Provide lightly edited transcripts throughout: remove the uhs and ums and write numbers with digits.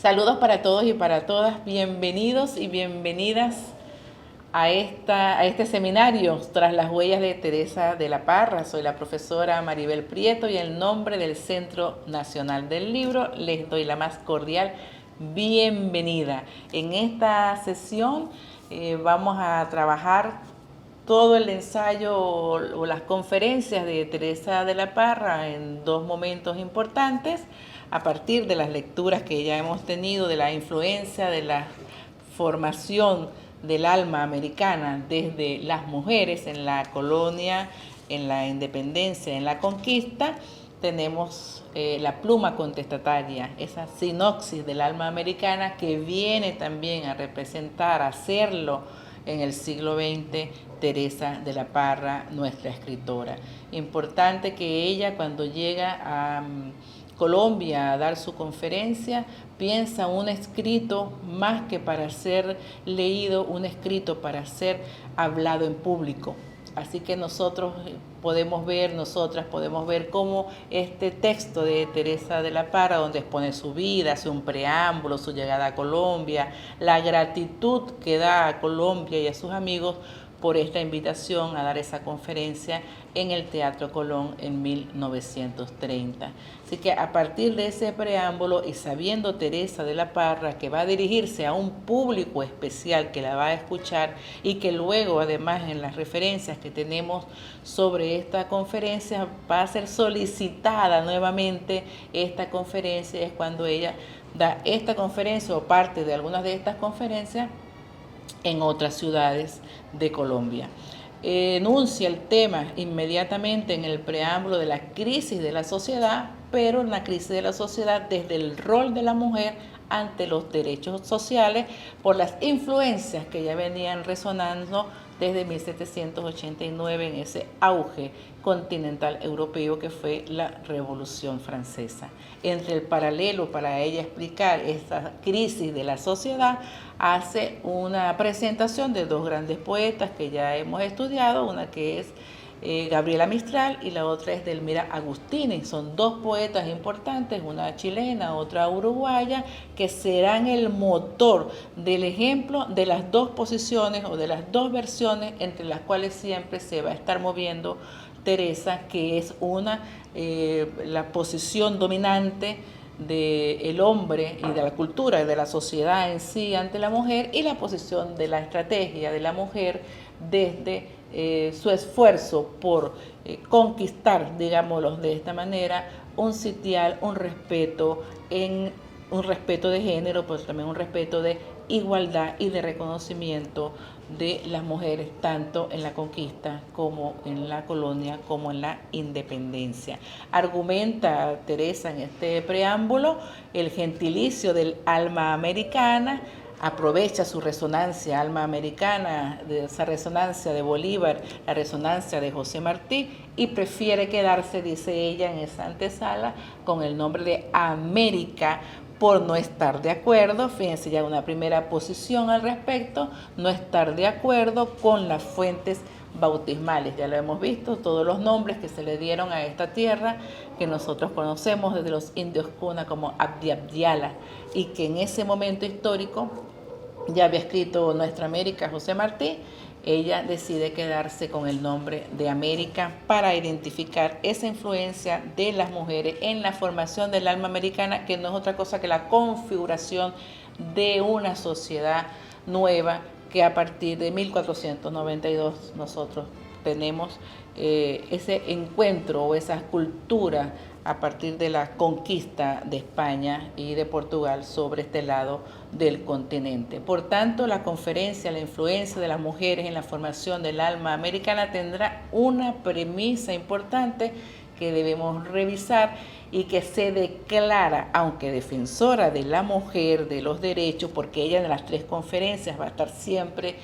Saludos para todos y para todas, bienvenidos y bienvenidas a este seminario tras las huellas de Teresa de la Parra. Soy la profesora Maribel Prieto y en nombre del Centro Nacional del Libro les doy la más cordial bienvenida. En esta sesión vamos a trabajar todo el ensayo o las conferencias de Teresa de la Parra en dos momentos importantes, a partir de las lecturas que ya hemos tenido, de la influencia, de la formación del alma americana desde las mujeres en la colonia, en la independencia, en la conquista. Tenemos la pluma contestataria, esa sinopsis del alma americana que viene también a representar, a hacerlo en el siglo XX, Teresa de la Parra, nuestra escritora. Importante que ella, cuando llega a Colombia a dar su conferencia, piensa un escrito más que para ser leído, un escrito para ser hablado en público. Así que nosotras podemos ver cómo este texto de Teresa de la Parra, donde expone su vida, hace un preámbulo, su llegada a Colombia, la gratitud que da a Colombia y a sus amigos por esta invitación a dar esa conferencia en el Teatro Colón en 1930. Así que a partir de ese preámbulo y sabiendo Teresa de la Parra que va a dirigirse a un público especial que la va a escuchar y que luego además en las referencias que tenemos sobre esta conferencia va a ser solicitada nuevamente esta conferencia, es cuando ella da esta conferencia o parte de algunas de estas conferencias en otras ciudades de Colombia. Enuncia el tema inmediatamente en el preámbulo de la crisis de la sociedad, pero en la crisis de la sociedad desde el rol de la mujer ante los derechos sociales por las influencias que ya venían resonando desde 1789 en ese auge continental europeo que fue la Revolución Francesa. Entre el paralelo para ella explicar esta crisis de la sociedad, hace una presentación de dos grandes poetas que ya hemos estudiado, una que es Gabriela Mistral y la otra es Delmira Agustini. Son dos poetas importantes, una chilena, otra uruguaya, que serán el motor del ejemplo de las dos posiciones o de las dos versiones entre las cuales siempre se va a estar moviendo Teresa, que es la posición dominante del hombre y de la cultura y de la sociedad en sí ante la mujer, y la posición de la estrategia de la mujer desde su esfuerzo por conquistar, digámoslo de esta manera, un sitial, un respeto de género, pues también un respeto de igualdad y de reconocimiento de las mujeres, tanto en la conquista como en la colonia, como en la independencia. Argumenta Teresa en este preámbulo el gentilicio del alma americana, aprovecha su resonancia alma americana, de esa resonancia de Bolívar, la resonancia de José Martí, y prefiere quedarse, dice ella en esa antesala, con el nombre de América, por no estar de acuerdo, fíjense ya una primera posición al respecto, no estar de acuerdo con las fuentes bautismales. Ya lo hemos visto, todos los nombres que se le dieron a esta tierra, que nosotros conocemos desde los indios Cuna como Abdiabdiala, y que en ese momento histórico ya había escrito Nuestra América José Martí. Ella decide quedarse con el nombre de América para identificar esa influencia de las mujeres en la formación del alma americana, que no es otra cosa que la configuración de una sociedad nueva que a partir de 1492 nosotros tenemos ese encuentro o esa cultura a partir de la conquista de España y de Portugal sobre este lado del continente. Por tanto, la conferencia, la influencia de las mujeres en la formación del alma americana tendrá una premisa importante que debemos revisar y que se declara, aunque defensora de la mujer, de los derechos, porque ella en las tres conferencias va a estar siempre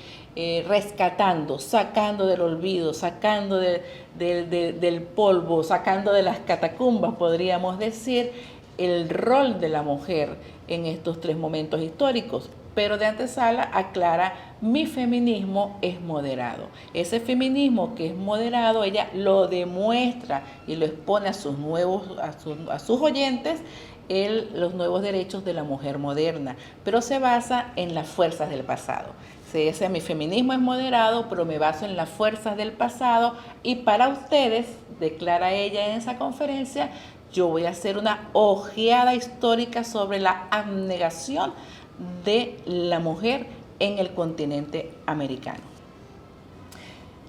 rescatando, sacando del olvido, sacando del polvo, sacando de las catacumbas, podríamos decir, el rol de la mujer en estos tres momentos históricos. Pero de antesala aclara, mi feminismo es moderado. Ese feminismo que es moderado, ella lo demuestra y lo expone a sus oyentes los nuevos derechos de la mujer moderna, pero se basa en las fuerzas del pasado. Ese mi feminismo es moderado, pero me baso en las fuerzas del pasado y para ustedes, declara ella en esa conferencia, yo voy a hacer una ojeada histórica sobre la abnegación de la mujer en el continente americano.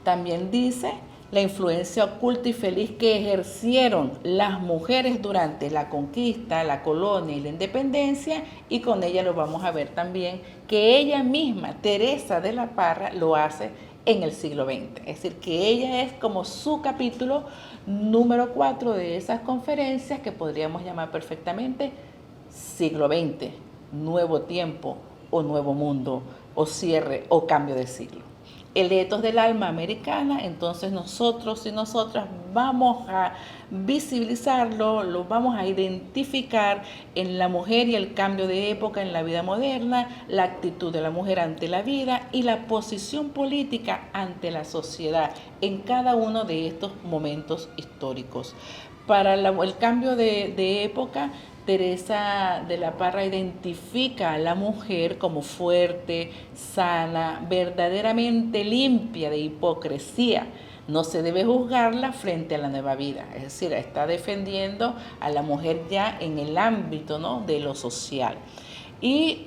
También dice la influencia oculta y feliz que ejercieron las mujeres durante la conquista, la colonia y la independencia, y con ella lo vamos a ver también que ella misma, Teresa de la Parra, lo hace en el siglo XX. Es decir, que ella es como su capítulo número 4 de esas conferencias que podríamos llamar perfectamente siglo XX, nuevo tiempo o nuevo mundo o cierre o cambio de siglo. El etos del alma americana, entonces nosotros y nosotras vamos a visibilizarlo, lo vamos a identificar en la mujer y el cambio de época en la vida moderna, la actitud de la mujer ante la vida y la posición política ante la sociedad en cada uno de estos momentos históricos. Para el cambio de época, Teresa de la Parra identifica a la mujer como fuerte, sana, verdaderamente limpia de hipocresía. No se debe juzgarla frente a la nueva vida. Es decir, está defendiendo a la mujer ya en el ámbito, ¿no?, de lo social. Y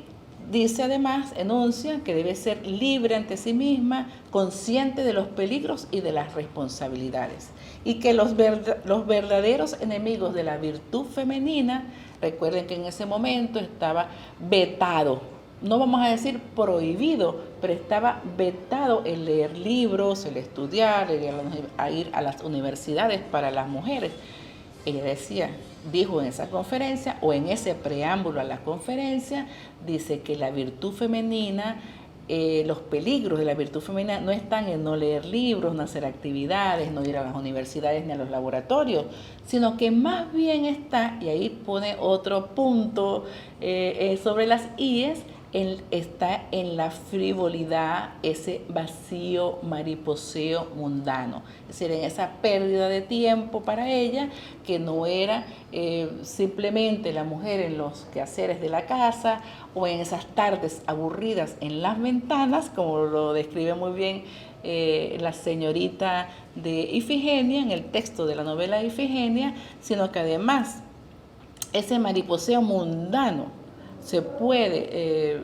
dice además, enuncia que debe ser libre ante sí misma, consciente de los peligros y de las responsabilidades. Y que los verdaderos enemigos de la virtud femenina, recuerden que en ese momento estaba vetado, no vamos a decir prohibido, pero estaba vetado el leer libros, el estudiar, el ir a las universidades para las mujeres. Ella dijo en esa conferencia o en ese preámbulo a la conferencia, dice que la virtud femenina, los peligros de la virtud femenina no están en no leer libros, no hacer actividades, no ir a las universidades ni a los laboratorios, sino que más bien está, y ahí pone otro punto sobre las IES, está en la frivolidad, ese vacío mariposeo mundano, es decir, en esa pérdida de tiempo para ella, que no era simplemente la mujer en los quehaceres de la casa o en esas tardes aburridas en las ventanas, como lo describe muy bien la señorita de Ifigenia en el texto de la novela de Ifigenia, sino que además ese mariposeo mundano se puede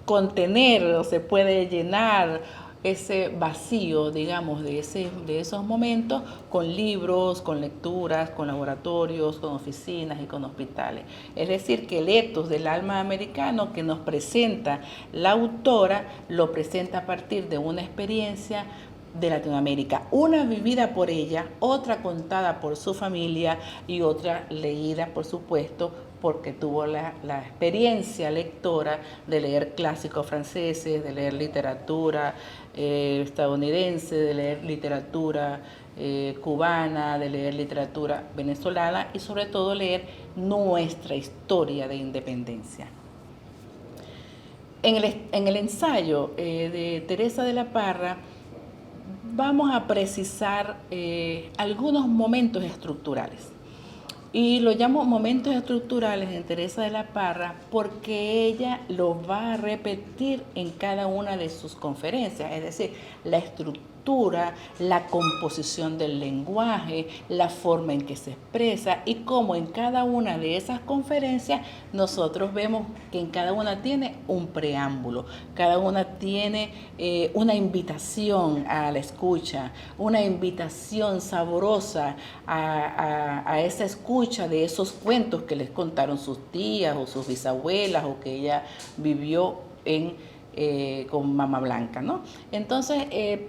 contener o se puede llenar ese vacío, digamos, de esos momentos con libros, con lecturas, con laboratorios, con oficinas y con hospitales. Es decir, que el etos del alma americano que nos presenta la autora lo presenta a partir de una experiencia de Latinoamérica, una vivida por ella, otra contada por su familia y otra leída, por supuesto, porque tuvo la experiencia lectora de leer clásicos franceses, de leer literatura estadounidense, de leer literatura cubana, de leer literatura venezolana y sobre todo leer nuestra historia de independencia. En el ensayo de Teresa de la Parra vamos a precisar algunos momentos estructurales. Y lo llamo momentos estructurales en Teresa de la Parra porque ella lo va a repetir en cada una de sus conferencias, es decir, la estructura, la composición del lenguaje, la forma en que se expresa y cómo en cada una de esas conferencias nosotros vemos que en cada una tiene un preámbulo, cada una tiene una invitación a la escucha, una invitación sabrosa a esa escucha de esos cuentos que les contaron sus tías o sus bisabuelas o que ella vivió con Mamá Blanca, ¿no? Entonces,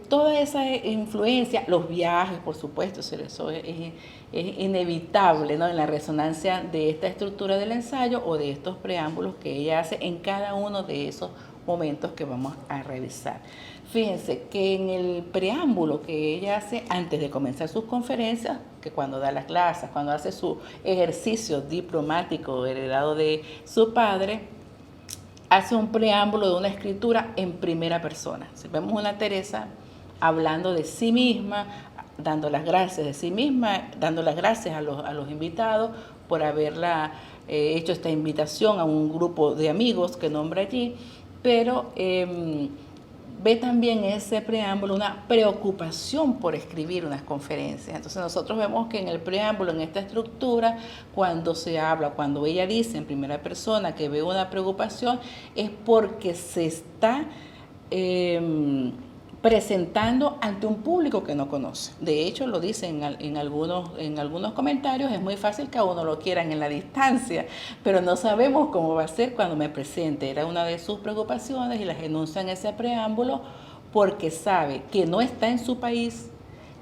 toda esa influencia, los viajes, por supuesto, eso es inevitable, ¿no?, en la resonancia de esta estructura del ensayo o de estos preámbulos que ella hace en cada uno de esos momentos que vamos a revisar. Fíjense que en el preámbulo que ella hace antes de comenzar sus conferencias, que cuando da las clases, cuando hace su ejercicio diplomático heredado de su padre, hace un preámbulo de una escritura en primera persona. Si vemos una Teresa hablando de sí misma, dando las gracias de sí misma, dando las gracias a los invitados por haberla hecho esta invitación a un grupo de amigos que nombra allí, pero ve también en ese preámbulo una preocupación por escribir unas conferencias. Entonces nosotros vemos que en el preámbulo, en esta estructura, cuando se habla, cuando ella dice en primera persona que ve una preocupación, es porque se está presentando ante un público que no conoce. De hecho, lo dicen en algunos comentarios, es muy fácil que a uno lo quieran en la distancia, pero no sabemos cómo va a ser cuando me presente. Era una de sus preocupaciones y las enuncia en ese preámbulo porque sabe que no está en su país,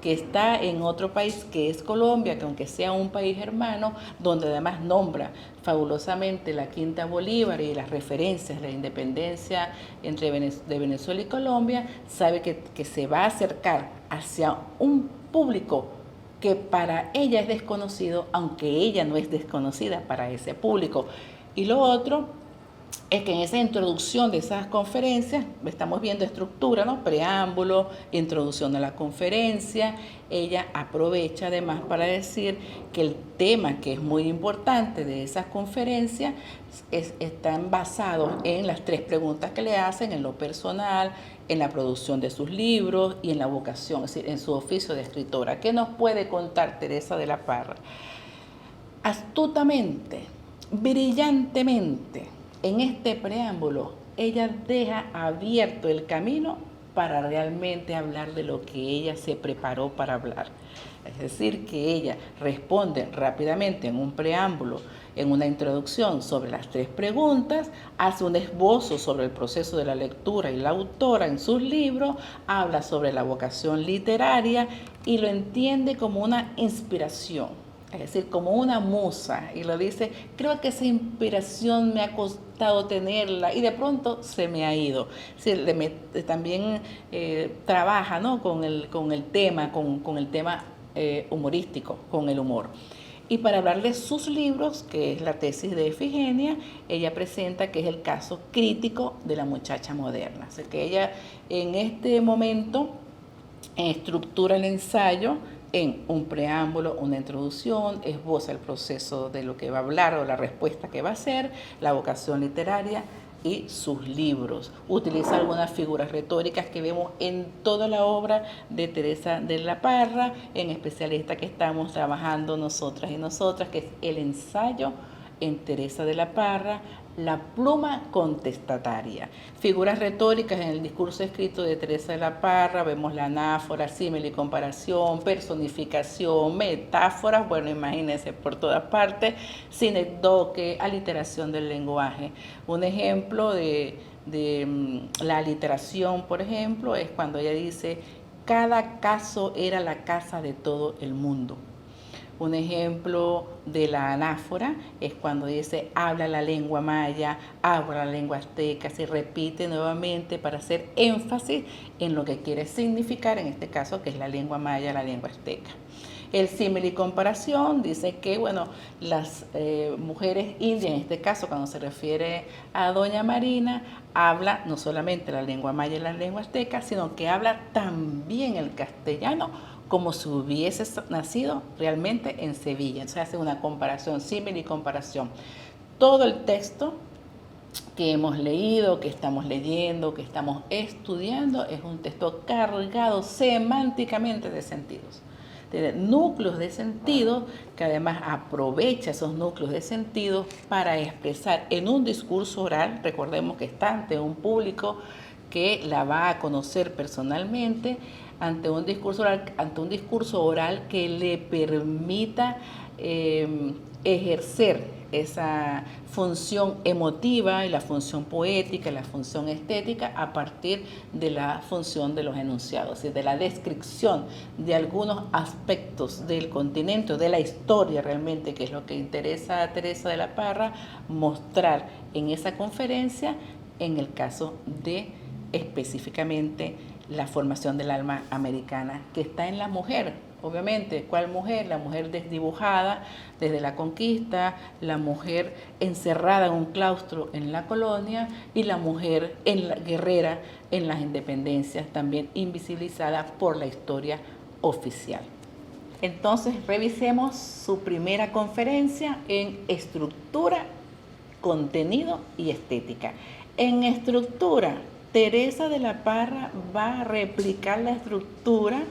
que está en otro país que es Colombia, que aunque sea un país hermano, donde además nombra fabulosamente la Quinta Bolívar y las referencias de la independencia de Venezuela y Colombia, sabe que se va a acercar hacia un público que para ella es desconocido, aunque ella no es desconocida para ese público. Y lo otro es que en esa introducción de esas conferencias, estamos viendo estructura, ¿no? Preámbulo, introducción de la conferencia, ella aprovecha además para decir que el tema que es muy importante de esas conferencias están basados en las 3 preguntas que le hacen, en lo personal, en la producción de sus libros y en la vocación, es decir, en su oficio de escritora. ¿Qué nos puede contar Teresa de la Parra? Astutamente, brillantemente, en este preámbulo, ella deja abierto el camino para realmente hablar de lo que ella se preparó para hablar. Es decir, que ella responde rápidamente en un preámbulo, en una introducción sobre las 3 preguntas, hace un esbozo sobre el proceso de la lectura y la autora en sus libros, habla sobre la vocación literaria y lo entiende como una inspiración. Es decir, como una musa, y lo dice, creo que esa inspiración me ha costado tenerla y de pronto se me ha ido. Sí, también trabaja, ¿no? con el tema, con el tema humorístico, con el humor. Y para hablar de sus libros, que es la tesis de Efigenia, ella presenta que es el caso crítico de la muchacha moderna. O sea, que ella en este momento estructura el ensayo en un preámbulo, una introducción, esboza el proceso de lo que va a hablar o la respuesta que va a hacer, la vocación literaria y sus libros. Utiliza algunas figuras retóricas que vemos en toda la obra de Teresa de la Parra, en especial esta que estamos trabajando nosotras y nosotras, que es el ensayo en Teresa de la Parra, la pluma contestataria. Figuras retóricas en el discurso escrito de Teresa de la Parra, vemos la anáfora, símil y comparación, personificación, metáforas, bueno, imagínense por todas partes, sinécdoque, aliteración del lenguaje. Un ejemplo de la aliteración, por ejemplo, es cuando ella dice, cada caso era la casa de todo el mundo. Un ejemplo de la anáfora es cuando dice habla la lengua maya, habla la lengua azteca, se repite nuevamente para hacer énfasis en lo que quiere significar, en este caso que es la lengua maya, la lengua azteca. El símil y comparación dice que, bueno, las mujeres indias, en este caso cuando se refiere a doña Marina, habla no solamente la lengua maya y la lengua azteca, sino que habla también el castellano, como si hubiese nacido realmente en Sevilla. Entonces hace una comparación, símil y comparación. Todo el texto que hemos leído, que estamos leyendo, que estamos estudiando, es un texto cargado semánticamente de sentidos. Tiene núcleos de sentido que además aprovecha esos núcleos de sentido para expresar en un discurso oral, recordemos que está ante un público que la va a conocer personalmente, ante un discurso oral que le permita ejercer esa función emotiva y la función poética y la función estética a partir de la función de los enunciados, de la descripción de algunos aspectos del continente, de la historia realmente, que es lo que interesa a Teresa de la Parra mostrar en esa conferencia, en el caso de específicamente la formación del alma americana, que está en la mujer. Obviamente, ¿cuál mujer? La mujer desdibujada desde la conquista, la mujer encerrada en un claustro en la colonia y la mujer guerrera en las independencias, también invisibilizada por la historia oficial. Entonces, revisemos su primera conferencia en estructura, contenido y estética. En estructura, Teresa de la Parra va a replicar la estructura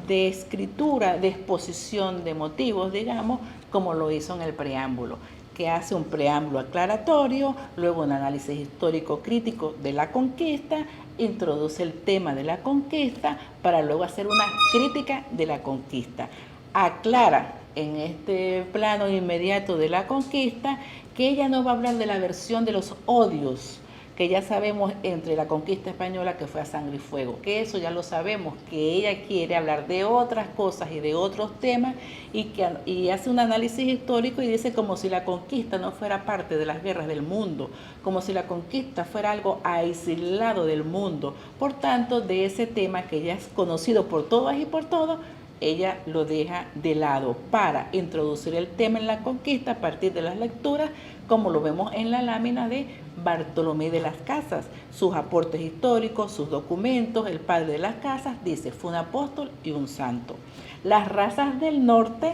de escritura, de exposición de motivos, digamos, como lo hizo en el preámbulo, que hace un preámbulo aclaratorio, luego un análisis histórico crítico de la conquista, introduce el tema de la conquista para luego hacer una crítica de la conquista. Aclara en este plano inmediato de la conquista que ella no va a hablar de la versión de los odios que ya sabemos entre la conquista española, que fue a sangre y fuego, que eso ya lo sabemos, que ella quiere hablar de otras cosas y de otros temas y hace un análisis histórico y dice como si la conquista no fuera parte de las guerras del mundo, como si la conquista fuera algo aislado del mundo. Por tanto, de ese tema que ya es conocido por todas y por todos, ella lo deja de lado para introducir el tema en la conquista a partir de las lecturas, como lo vemos en la lámina de Bartolomé de las Casas, sus aportes históricos, sus documentos. El padre de las Casas dice, fue un apóstol y un santo. Las razas del norte,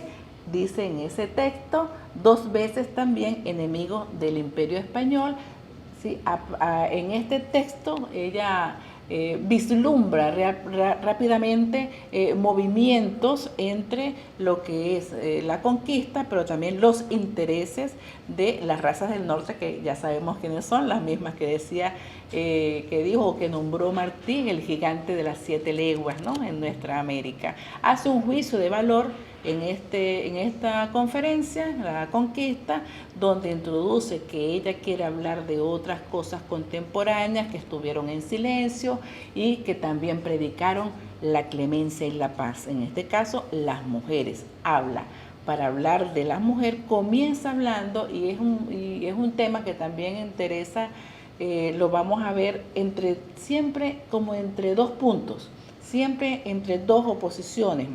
dice en ese texto, 2 veces también enemigo del Imperio Español. Sí, en este texto ella vislumbra rápidamente movimientos entre lo que es la conquista, pero también los intereses de las razas del norte, que ya sabemos quiénes son, las mismas que decía, que dijo, que nombró Martí, el gigante de las 7 leguas, ¿no?, en nuestra América. Hace un juicio de valor en esta conferencia, la conquista, donde introduce que ella quiere hablar de otras cosas contemporáneas que estuvieron en silencio y que también predicaron la clemencia y la paz. En este caso, las mujeres. Para hablar de la mujer, comienza hablando, y es un tema que también interesa, lo vamos a ver siempre como entre 2 puntos, siempre entre 2 oposiciones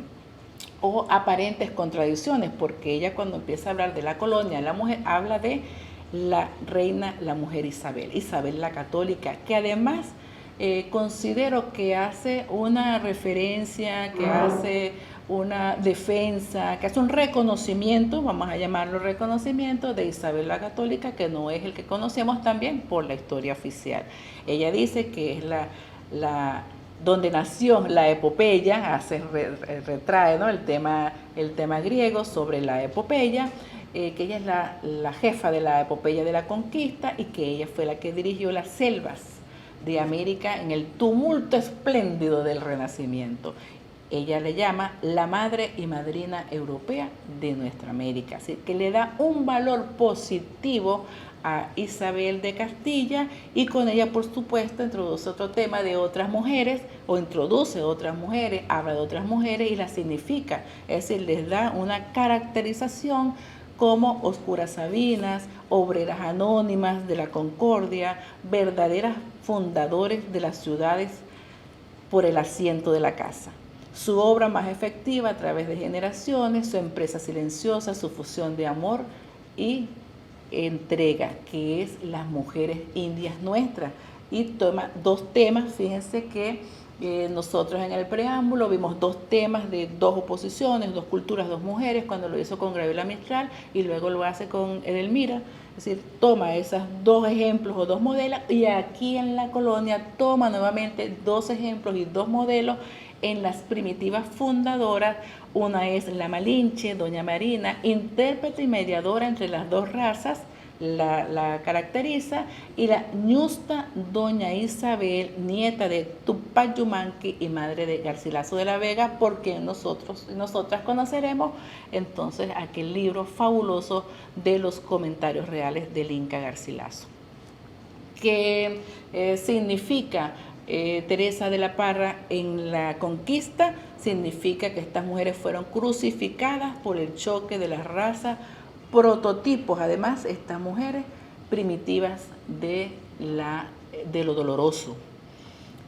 o aparentes contradicciones, porque ella, cuando empieza a hablar de la colonia de la mujer, habla de la reina, la mujer Isabel la católica, que además considero que hace una referencia, que hace una defensa, que hace un reconocimiento, vamos a llamarlo reconocimiento, de Isabel la católica, que no es el que conocemos también por la historia oficial. Ella dice que es donde nació la epopeya, retrae, ¿no?, el tema griego sobre la epopeya, que ella es la jefa de la epopeya de la conquista y que ella fue la que dirigió las selvas de América en el tumulto espléndido del Renacimiento. Ella le llama la madre y madrina europea de nuestra América, así que le da un valor positivo a Isabel de Castilla, y con ella, por supuesto, introduce otro tema de otras mujeres, o introduce otras mujeres, habla de otras mujeres y las significa, es decir, les da una caracterización como oscuras sabinas, obreras anónimas de la concordia, verdaderas fundadores de las ciudades por el asiento de la casa. Su obra más efectiva a través de generaciones, su empresa silenciosa, su fusión de amor y entrega, que es las mujeres indias nuestras, y toma 2 temas. Fíjense que nosotros en el preámbulo vimos 2 temas de 2 oposiciones, 2 culturas, 2 mujeres, cuando lo hizo con Gabriela Mistral, y luego lo hace con Edelmira. Es decir, toma esos 2 ejemplos o 2 modelos, y aquí en la colonia toma nuevamente 2 ejemplos y 2 modelos en las primitivas fundadoras. Una es la Malinche, doña Marina, intérprete y mediadora entre las 2 razas, la caracteriza, y la ñusta doña Isabel, nieta de Tupac Yumanqui y madre de Garcilaso de la Vega, porque nosotros y nosotras conoceremos entonces aquel libro fabuloso de los comentarios reales del Inca Garcilaso. ¿Qué significa Teresa de la Parra en la conquista? Significa que estas mujeres fueron crucificadas por el choque de las razas, prototipos, además, estas mujeres primitivas de lo doloroso.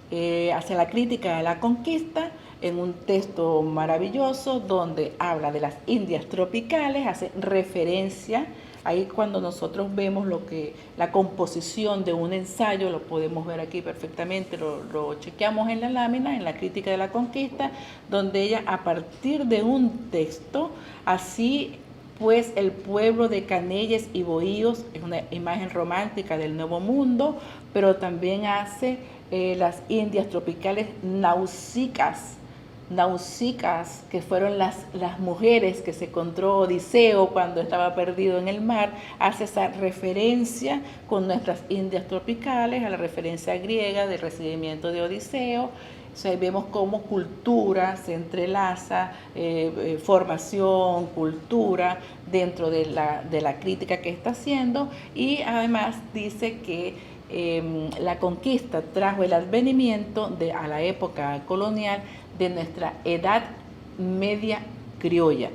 Hacia la crítica de la conquista, en un texto maravilloso donde habla de las Indias tropicales, hace referencia Ahí cuando nosotros vemos la composición de un ensayo, lo podemos ver aquí perfectamente, lo chequeamos en la lámina, en la crítica de la conquista, donde ella a partir de un texto, así pues el pueblo de Canelles y Bohíos, es una imagen romántica del Nuevo Mundo, pero también hace las Indias tropicales nausicas, que fueron las mujeres que se encontró Odiseo cuando estaba perdido en el mar, hace esa referencia con nuestras Indias tropicales, a la referencia griega del recibimiento de Odiseo. O sea, vemos cómo cultura se entrelaza, formación, cultura, dentro de la crítica que está haciendo, y además dice que la conquista trajo el advenimiento a la época colonial de nuestra edad media criolla.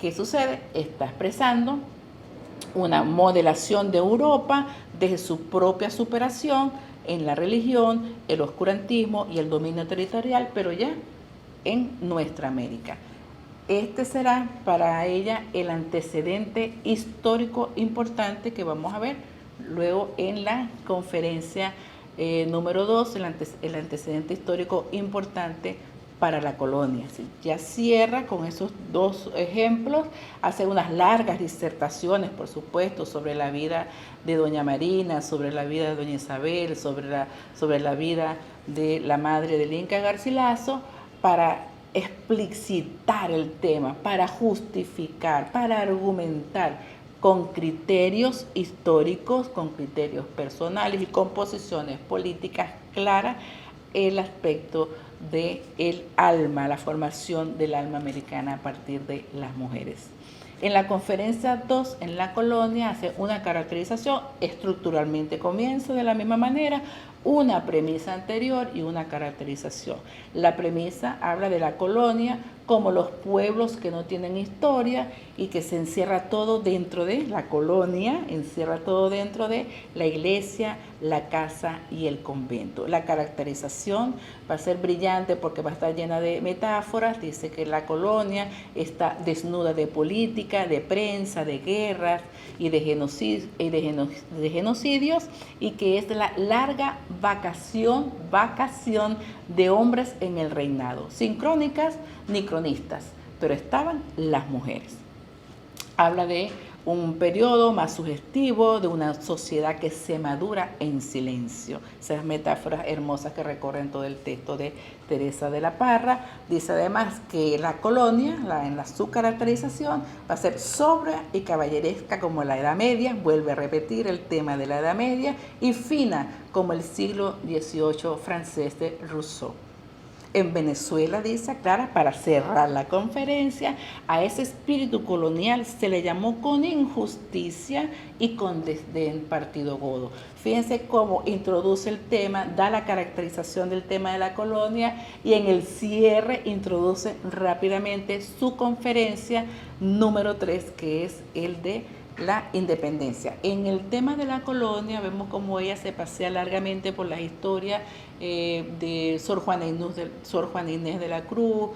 ¿Qué sucede? Está expresando una modelación de Europa desde su propia superación en la religión, el oscurantismo y el dominio territorial, pero ya en nuestra América. Este será para ella el antecedente histórico importante que vamos a ver luego en la conferencia número 2, el antecedente histórico importante para la colonia. ¿Sí? Ya cierra con esos dos ejemplos, hace unas largas disertaciones, por supuesto, sobre la vida de doña Marina, sobre la vida de doña Isabel, sobre la vida de la madre del Inca Garcilaso, para explicitar el tema, para justificar, para argumentar con criterios históricos, con criterios personales y con posiciones políticas claras el aspecto del alma, la formación del alma americana a partir de las mujeres. En la conferencia 2, en la colonia, hace una caracterización, estructuralmente comienza de la misma manera, una premisa anterior y una caracterización. La premisa habla de la colonia como los pueblos que no tienen historia y que se encierra todo dentro de la colonia, encierra todo dentro de la iglesia, la casa y el convento. La caracterización va a ser brillante porque va a estar llena de metáforas. Dice que la colonia está desnuda de política, de prensa, de guerras y de genocidios, y que es la larga vacación de hombres en el reinado, sin crónicas ni cronistas, pero estaban las mujeres. Habla de un periodo más sugestivo, de una sociedad que se madura en silencio. Esas metáforas hermosas que recorren todo el texto de Teresa de la Parra. Dice además que la colonia, en su caracterización, va a ser sobria y caballeresca como la Edad Media, vuelve a repetir el tema de la Edad Media, y fina como el siglo XVIII francés de Rousseau. En Venezuela, dice, aclara, para cerrar la conferencia, a ese espíritu colonial se le llamó con injusticia y con desdén partido godo. Fíjense cómo introduce el tema, da la caracterización del tema de la colonia, y en el cierre introduce rápidamente su conferencia número 3, que es el de la independencia. En el tema de la colonia vemos cómo ella se pasea largamente por la historia de Sor Juana Inés de la Cruz,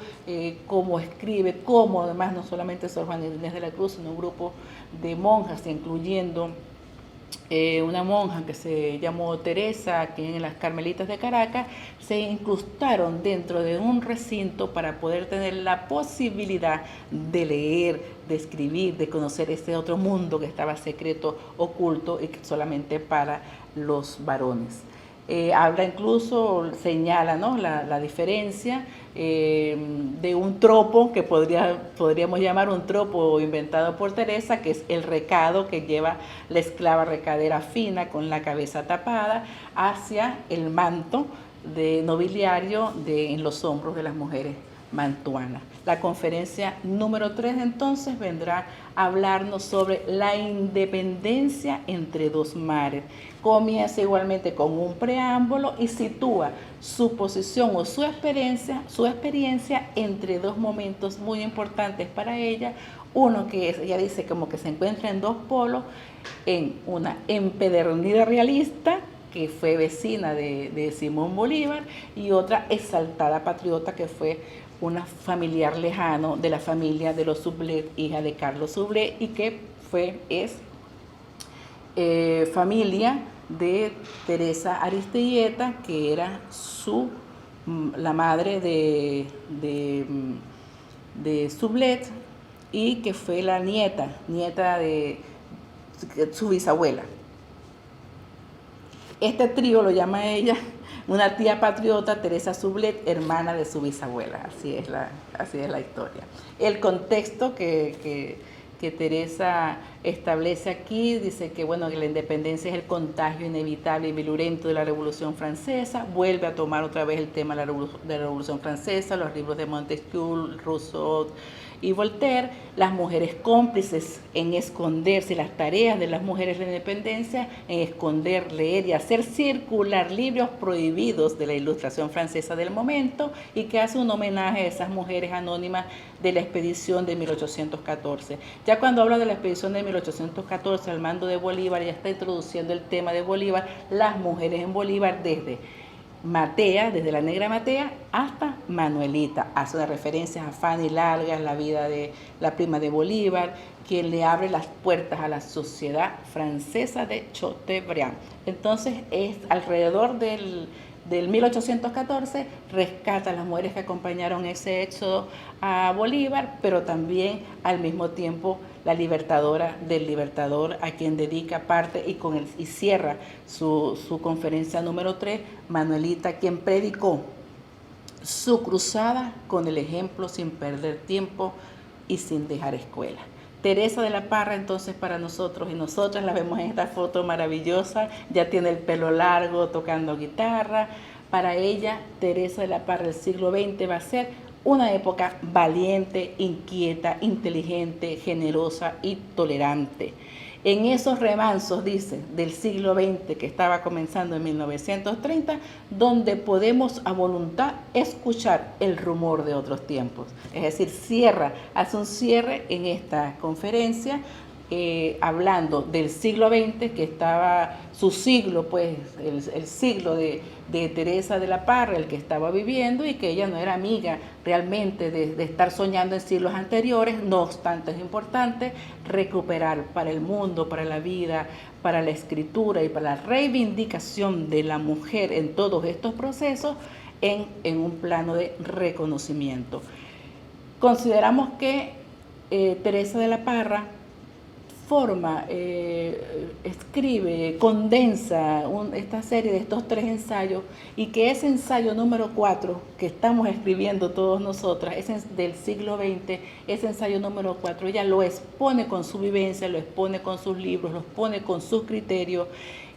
cómo escribe, cómo además no solamente Sor Juana Inés de la Cruz, sino un grupo de monjas, incluyendo una monja que se llamó Teresa, aquí en las Carmelitas de Caracas, se incrustaron dentro de un recinto para poder tener la posibilidad de leer, de escribir, de conocer este otro mundo que estaba secreto, oculto y solamente para los varones. Habla incluso, señala, ¿no?, la diferencia de un tropo que podríamos llamar un tropo inventado por Teresa, que es el recado que lleva la esclava recadera fina con la cabeza tapada hacia el manto de nobiliario en los hombros de las mujeres mantuanas. La conferencia número 3 entonces vendrá a hablarnos sobre la independencia entre dos mares. Comienza igualmente con un preámbulo y sitúa su posición o su experiencia entre dos momentos muy importantes para ella. Uno que ella dice como que se encuentra en dos polos, en una empedernida realista, que fue vecina de Simón Bolívar, y otra exaltada patriota que fue una familiar lejano de la familia de los Sublet, hija de Carlos Sublet, y que es familia de Teresa Aristeguieta, que era la madre de Sublet, y que fue la nieta de su bisabuela. Este trío lo llama ella una tía patriota, Teresa Sublet, hermana de su bisabuela. Así es la historia. El contexto que Teresa establece aquí, dice que bueno, que la independencia es el contagio inevitable y virulento de la Revolución Francesa. Vuelve a tomar otra vez el tema de la Revolución Francesa, los libros de Montesquieu, Rousseau y Voltaire. Las mujeres cómplices en esconderse, las tareas de las mujeres de la independencia, en esconder, leer y hacer circular libros prohibidos de la Ilustración francesa del momento, y que hace un homenaje a esas mujeres anónimas de la expedición de 1814. Ya cuando habla de la expedición de 1814 al mando de Bolívar, ya está introduciendo el tema de Bolívar, las mujeres en Bolívar, desde Matea, desde la negra Matea hasta Manuelita. Hace una referencia a Fanny Largas, la vida de la prima de Bolívar, quien le abre las puertas a la sociedad francesa de Chateaubriand. Entonces, es alrededor del 1814, rescata a las mujeres que acompañaron ese éxodo a Bolívar, pero también al mismo tiempo la libertadora del libertador, a quien dedica parte y cierra su conferencia número 3, Manuelita, quien predicó su cruzada con el ejemplo, sin perder tiempo y sin dejar escuela. Teresa de la Parra, entonces, para nosotros y nosotras, la vemos en esta foto maravillosa, ya tiene el pelo largo, tocando guitarra. Para ella, Teresa de la Parra del siglo XX va a ser una época valiente, inquieta, inteligente, generosa y tolerante. En esos remansos, dice, del siglo XX que estaba comenzando en 1930, donde podemos a voluntad escuchar el rumor de otros tiempos. Es decir, hace un cierre en esta conferencia, hablando del siglo XX, que estaba su siglo, pues el siglo de Teresa de la Parra, el que estaba viviendo, y que ella no era amiga realmente de estar soñando en siglos anteriores. No obstante, es importante recuperar para el mundo, para la vida, para la escritura y para la reivindicación de la mujer en todos estos procesos en un plano de reconocimiento. Consideramos que Teresa de la Parra escribe, condensa esta serie de estos 3 ensayos, y que ese ensayo número 4 que estamos escribiendo todos nosotras, es del siglo XX, ese ensayo número 4, ella lo expone con su vivencia, lo expone con sus libros, lo expone con sus criterios,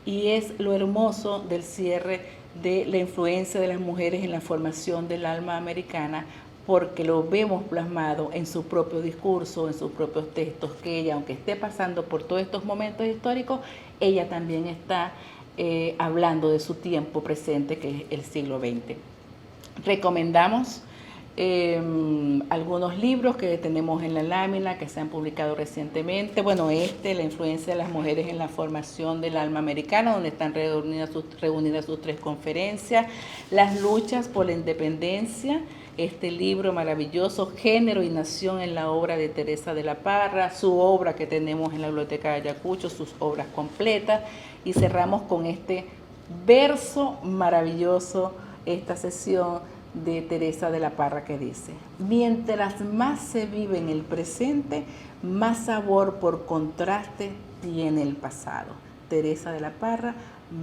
y es lo hermoso del cierre de la influencia de las mujeres en la formación del alma americana, porque lo vemos plasmado en su propio discurso, en sus propios textos, que ella, aunque esté pasando por todos estos momentos históricos, ella también está hablando de su tiempo presente, que es el siglo XX. Recomendamos algunos libros que tenemos en la lámina, que se han publicado recientemente. Bueno, La influencia de las mujeres en la formación del alma americana, donde están reunidas sus 3 conferencias. Las luchas por la independencia, este libro maravilloso, Género y Nación en la obra de Teresa de la Parra, su obra que tenemos en la Biblioteca de Ayacucho, sus obras completas, y cerramos con este verso maravilloso, esta sesión de Teresa de la Parra, que dice: mientras más se vive en el presente, más sabor por contraste tiene el pasado. Teresa de la Parra,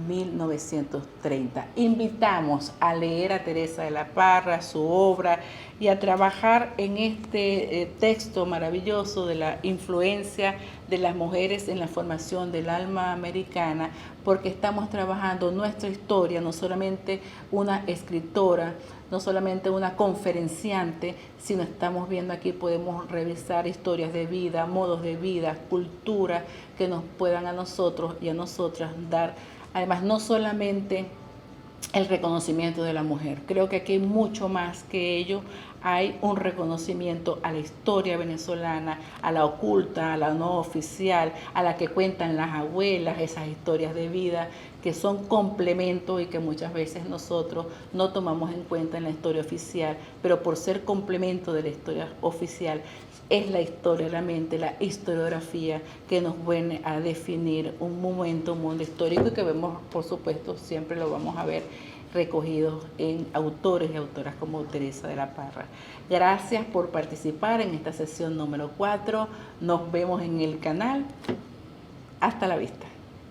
1930. Invitamos a leer a Teresa de la Parra, su obra, y a trabajar en este texto maravilloso de la influencia de las mujeres en la formación del alma americana, porque estamos trabajando nuestra historia, no solamente una escritora, no solamente una conferenciante, sino estamos viendo aquí, podemos revisar historias de vida, modos de vida, cultura, que nos puedan a nosotros y a nosotras dar, además, no solamente el reconocimiento de la mujer. Creo que aquí hay mucho más que ello. hay un reconocimiento a la historia venezolana, a la oculta, a la no oficial, a la que cuentan las abuelas, esas historias de vida que son complementos y que muchas veces nosotros no tomamos en cuenta en la historia oficial, pero por ser complemento de la historia oficial, es la historia, realmente la historiografía que nos viene a definir un momento, un mundo histórico y que vemos, por supuesto, siempre lo vamos a ver recogidos en autores y autoras como Teresa de la Parra. Gracias por participar en esta sesión número 4. Nos vemos en el canal. Hasta la vista.